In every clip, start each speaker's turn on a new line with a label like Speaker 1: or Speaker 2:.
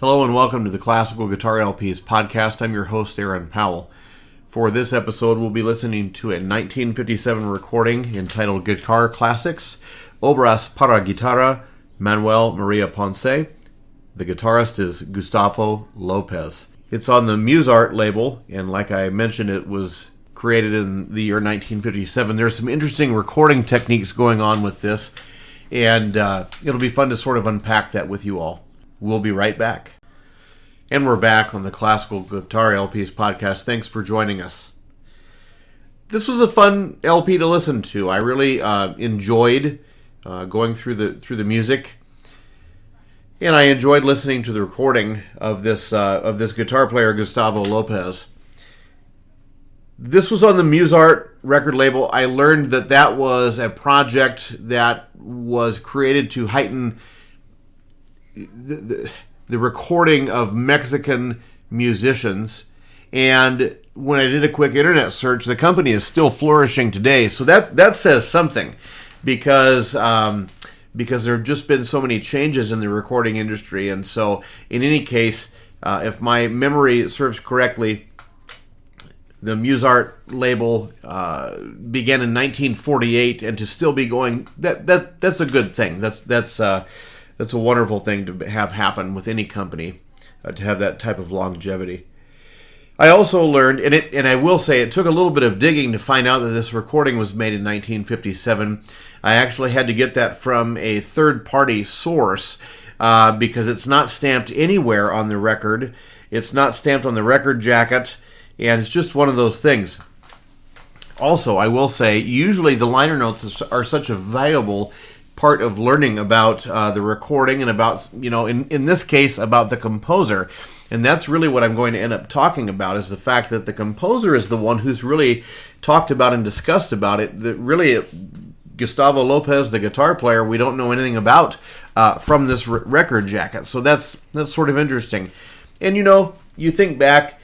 Speaker 1: Hello and welcome to the Classical Guitar LPs podcast. I'm your host, Aaron Powell. For this episode, we'll be listening to a 1957 recording entitled Guitar Classics, Obras para Guitarra, Manuel Maria Ponce. The guitarist is Gustavo Lopez. It's on the Musart label, and like I mentioned, it was created in the year 1957. There's some interesting recording techniques going on with this, and it'll be fun to sort of unpack that with you all. We'll be right back. And we're back on the Classical Guitar LPs podcast. Thanks for joining us. This was a fun LP to listen to. I really enjoyed going through the music, and I enjoyed listening to the recording of this guitar player, Gustavo Lopez. This was on the Musart record label. I learned that was a project that was created to heighten the recording of Mexican musicians, and when I did a quick internet search, the company is still flourishing today. So that says something, because there have just been so many changes in the recording industry. And so, in any case, if my memory serves correctly, the Musart label began in 1948, and to still be going, that's a good thing. That's a wonderful thing to have happen with any company, to have that type of longevity. I also learned, and I will say it took a little bit of digging to find out that this recording was made in 1957. I actually had to get that from a third-party source because it's not stamped anywhere on the record. It's not stamped on the record jacket, and it's just one of those things. Also, I will say, usually the liner notes are such a valuable part of learning about the recording and about, in this case, about the composer. And that's really what I'm going to end up talking about, is the fact that the composer is the one who's really talked about and discussed about it. That really, Gustavo Lopez, the guitar player, we don't know anything about from this record jacket. So that's sort of interesting. And you think back,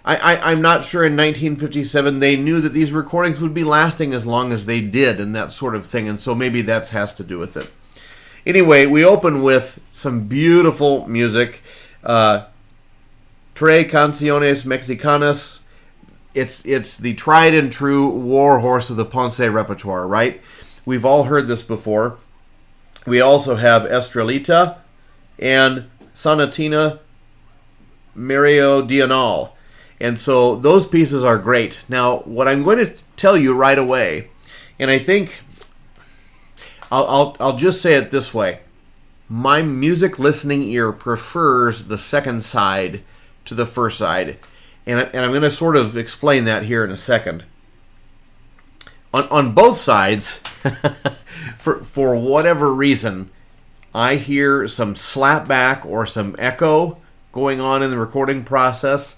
Speaker 1: I'm not sure in 1957 they knew that these recordings would be lasting as long as they did, and that sort of thing, and so maybe that has to do with it. Anyway, we open with some beautiful music. Tres Canciones Mexicanas. It's the tried and true war horse of the Ponce repertoire, right? We've all heard this before. We also have Estrellita and Sonatina Meridional. And so those pieces are great. Now, what I'm going to tell you right away, and I think I'll just say it this way. My music listening ear prefers the second side to the first side. And I'm going to sort of explain that here in a second. On both sides, for whatever reason, I hear some slapback or some echo going on in the recording process.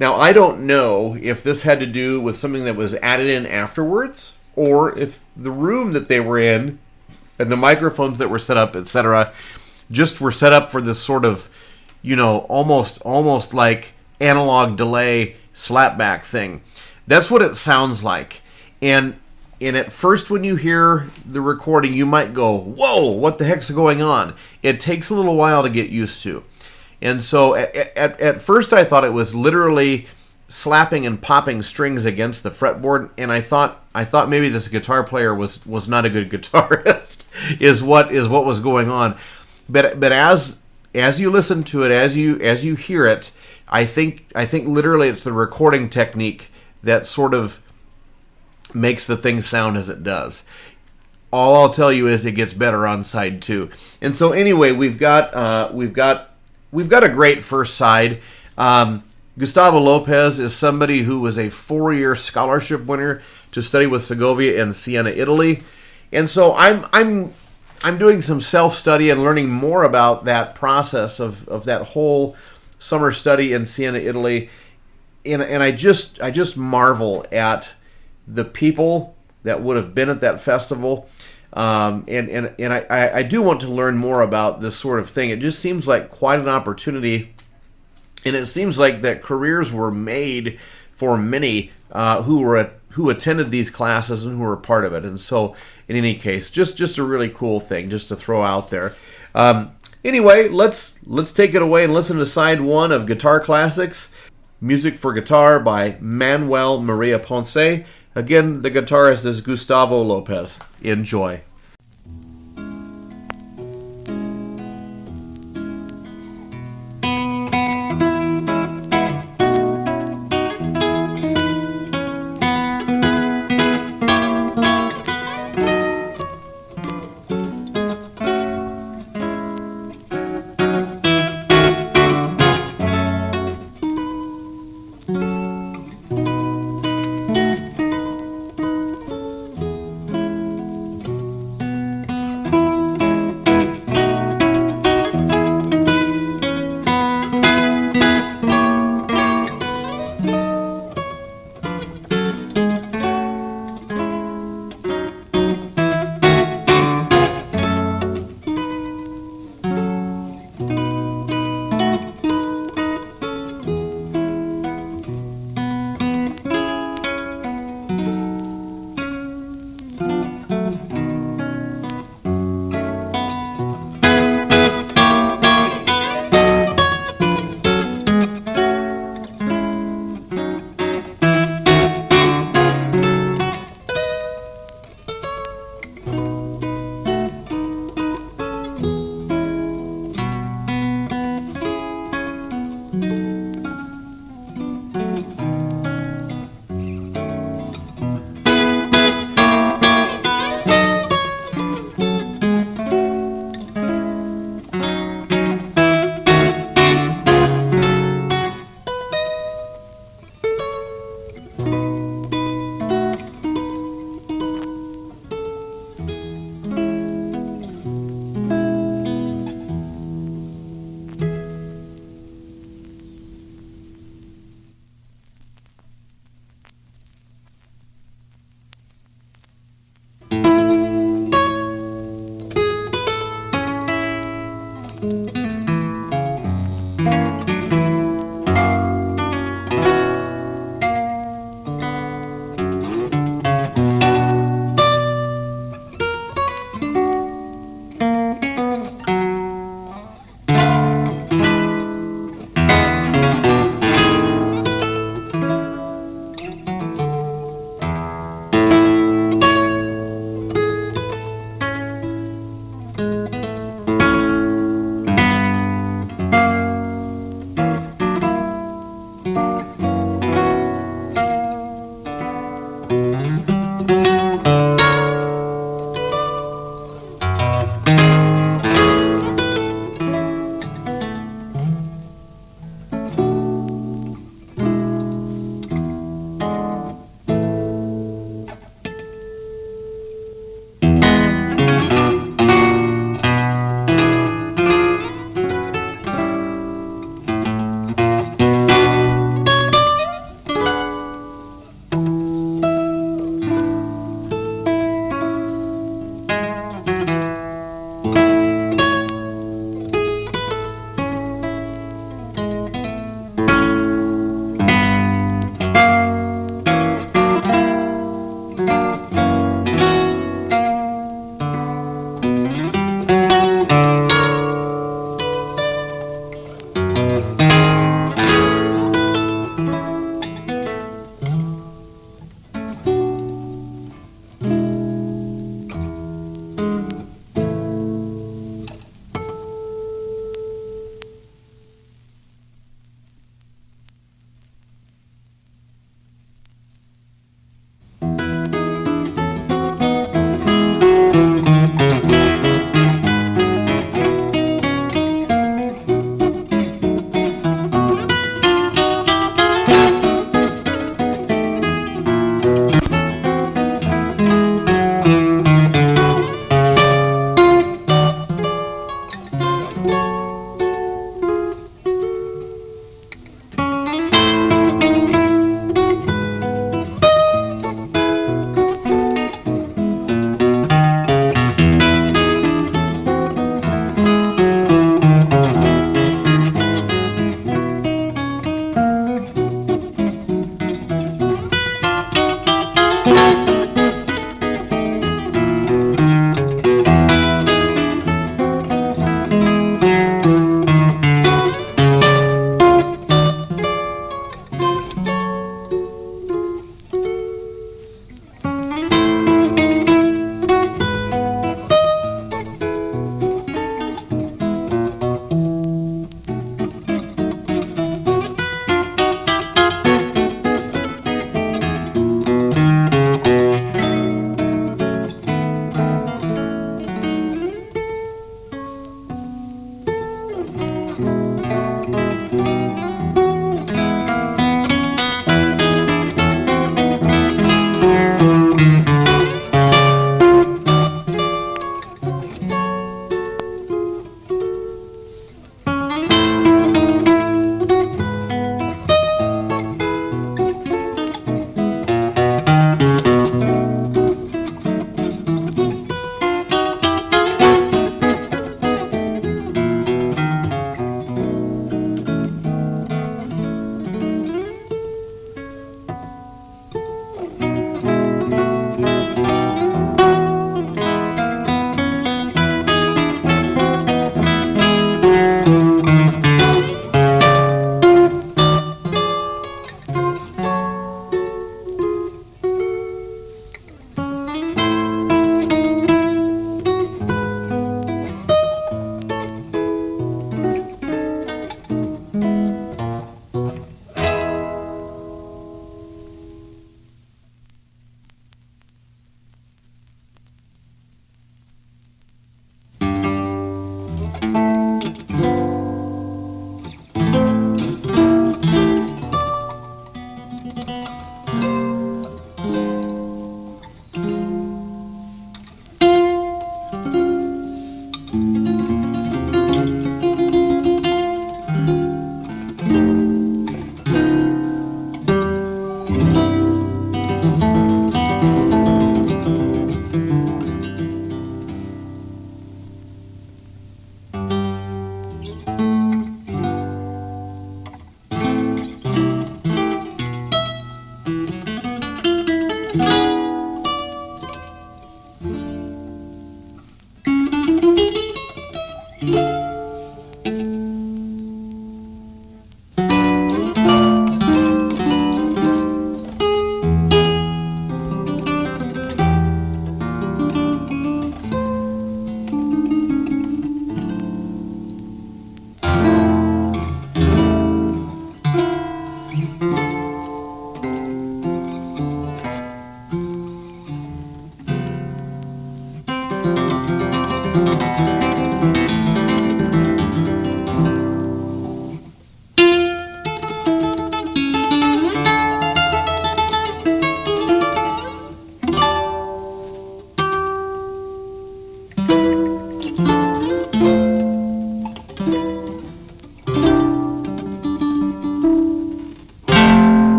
Speaker 1: Now, I don't know if this had to do with something that was added in afterwards, or if the room that they were in and the microphones that were set up, etc., just were set up for this sort of, almost like analog delay slapback thing. That's what it sounds like. And at first when you hear the recording, you might go, whoa, what the heck's going on? It takes a little while to get used to. And so at first I thought it was literally slapping and popping strings against the fretboard, and I thought maybe this guitar player was not a good guitarist, is what was going on. But as you listen to it, as you hear it, I think literally it's the recording technique that sort of makes the thing sound as it does. All I'll tell you is it gets better on side two. And so anyway, we've got a great first side. Gustavo Lopez is somebody who was a 4-year scholarship winner to study with Segovia in Siena, Italy. And so I'm doing some self-study and learning more about that process of that whole summer study in Siena, Italy. And I just marvel at the people that would have been at that festival. And I do want to learn more about this sort of thing. It just seems like quite an opportunity, and it seems like that careers were made for many who attended these classes and who were part of it. And so, in any case, just a really cool thing just to throw out there. Anyway, let's take it away and listen to side one of Guitar Classics, music for guitar by Manuel Maria Ponce. Again, the guitarist is Gustavo Lopez. Enjoy.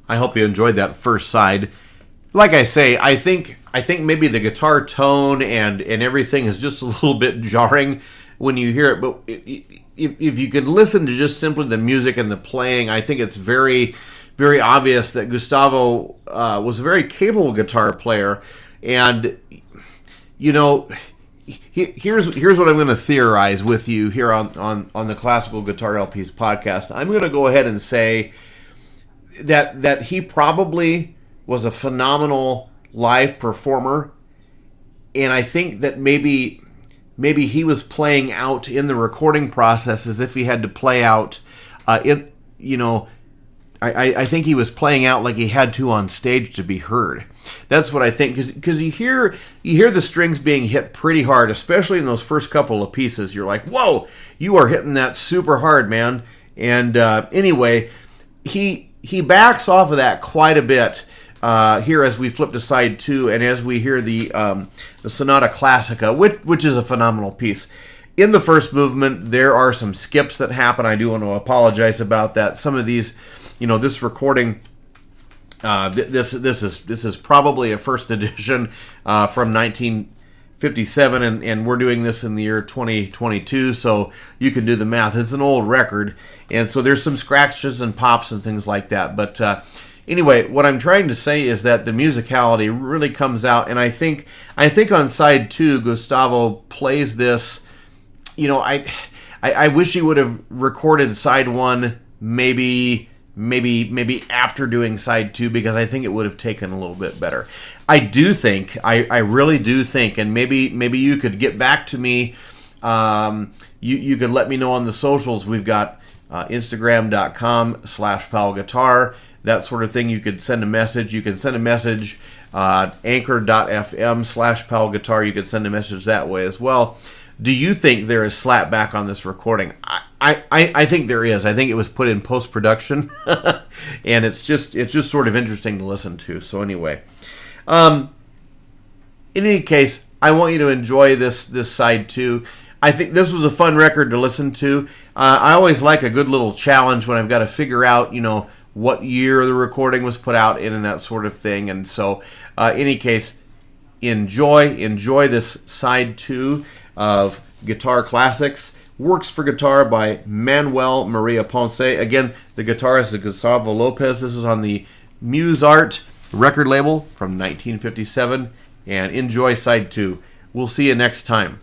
Speaker 1: I hope you enjoyed that first side. Like I say, I think maybe the guitar tone and everything is just a little bit jarring when you hear it. But if you could listen to just simply the music and the playing, I think it's very, very obvious that Gustavo was a very capable guitar player. And here's what I'm going to theorize with you here on the Classical Guitar LPs podcast. I'm going to go ahead and say that he probably was a phenomenal live performer, and I think that maybe he was playing out in the recording process as if he had to play out I think he was playing out like he had to on stage to be heard. That's what I think, because you hear the strings being hit pretty hard, especially in those first couple of pieces. You're like, whoa, you are hitting that super hard, man. And anyway, he backs off of that quite a bit here as we flip to side 2 and as we hear the Sonata Classica, which is a phenomenal piece. In the first movement, there are some skips that happen. I do want to apologize about that. Some of these, this recording, this is probably a first edition from 1957, and we're doing this in the year 2022, so you can do the math. It's an old record, and so there's some scratches and pops and things like that. But anyway, what I'm trying to say is that the musicality really comes out, and I think on side 2, Gustavo plays this. I wish he would have recorded side 1 maybe after doing side 2, because I think it would have taken a little bit better. I really do think, and maybe you could get back to me. You could let me know on the socials. We've got Instagram.com/PowellGuitar, that sort of thing. You could send a message. You can send a message Anchor.fm/PowellGuitar. You could send a message that way as well. Do you think there is slapback on this recording? I think there is. I think it was put in post-production, and it's just sort of interesting to listen to. So anyway, in any case, I want you to enjoy this side 2. I think this was a fun record to listen to. I always like a good little challenge when I've got to figure out, what year the recording was put out in and that sort of thing. And so, in any case, enjoy this side 2 of Guitar Classics. Works for Guitar by Manuel Maria Ponce. Again, the guitarist is Gustavo Lopez. This is on the Musart record label from 1957. And enjoy side 2. We'll see you next time.